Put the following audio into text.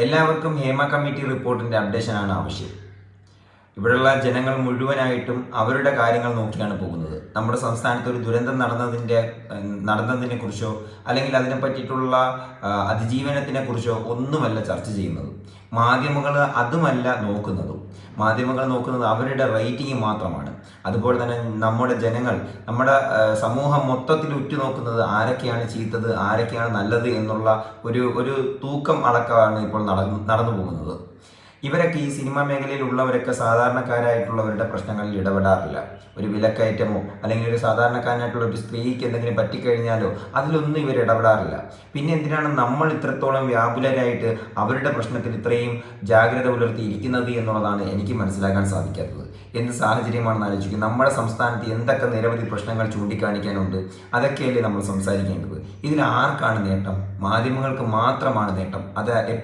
എല്ലാവർക്കും ഹേമ കമ്മിറ്റി റിപ്പോർട്ടിൻ്റെ അപ്ഡേഷനാണ് ആവശ്യം. ഇവിടെയുള്ള ജനങ്ങൾ മുഴുവനായിട്ടും അവരുടെ കാര്യങ്ങൾ നോക്കിയാണ് പോകുന്നത്. നമ്മുടെ സംസ്ഥാനത്ത് ഒരു ദുരന്തം നടന്നതിനെ കുറിച്ചോ അല്ലെങ്കിൽ അതിനെ പറ്റിയിട്ടുള്ള അതിജീവനത്തിനെ കുറിച്ചോ ഒന്നുമല്ല ചർച്ച ചെയ്യുന്നത്. മാധ്യമങ്ങൾ അതുമല്ല നോക്കുന്നതും. മാധ്യമങ്ങൾ നോക്കുന്നത് അവരുടെ റേറ്റിംഗ് മാത്രമാണ്. അതുപോലെ തന്നെ നമ്മുടെ ജനങ്ങൾ, നമ്മുടെ സമൂഹം മൊത്തത്തിൽ ഉറ്റുനോക്കുന്നത് ആരൊക്കെയാണ് ചീത്തത്, ആരൊക്കെയാണ് നല്ലത് എന്നുള്ള ഒരു തൂക്കം അടക്കമാണ് ഇപ്പോൾ നടന്നു പോകുന്നത്. ഇവരൊക്കെ ഈ സിനിമാ മേഖലയിലുള്ളവരൊക്കെ സാധാരണക്കാരായിട്ടുള്ളവരുടെ പ്രശ്നങ്ങളിൽ ഇടപെടാറില്ല. ഒരു വിലക്കയറ്റമോ അല്ലെങ്കിൽ ഒരു സാധാരണക്കാരനായിട്ടുള്ള ഒരു സ്ത്രീക്ക് എന്തെങ്കിലും പറ്റിക്കഴിഞ്ഞാലോ അതിലൊന്നും ഇവർ ഇടപെടാറില്ല. പിന്നെ എന്തിനാണ് നമ്മൾ ഇത്രത്തോളം വ്യാകുലരായിട്ട് അവരുടെ പ്രശ്നത്തിൽ ഇത്രയും ജാഗ്രത പുലർത്തിയിരിക്കുന്നത് എന്നുള്ളതാണ് എനിക്ക് മനസ്സിലാക്കാൻ സാധിക്കാത്തത്. എന്ത് സാഹചര്യമാണെന്ന് ആലോചിക്കും. നമ്മുടെ സംസ്ഥാനത്ത് എന്തൊക്കെ നിരവധി പ്രശ്നങ്ങൾ ചൂണ്ടിക്കാണിക്കാനുണ്ട്, അതൊക്കെയല്ലേ നമ്മൾ സംസാരിക്കേണ്ടത്. ഇതിൽ ആർക്കാണ് നേട്ടം? മാധ്യമങ്ങൾക്ക് മാത്രമാണ് നേട്ടം. അത്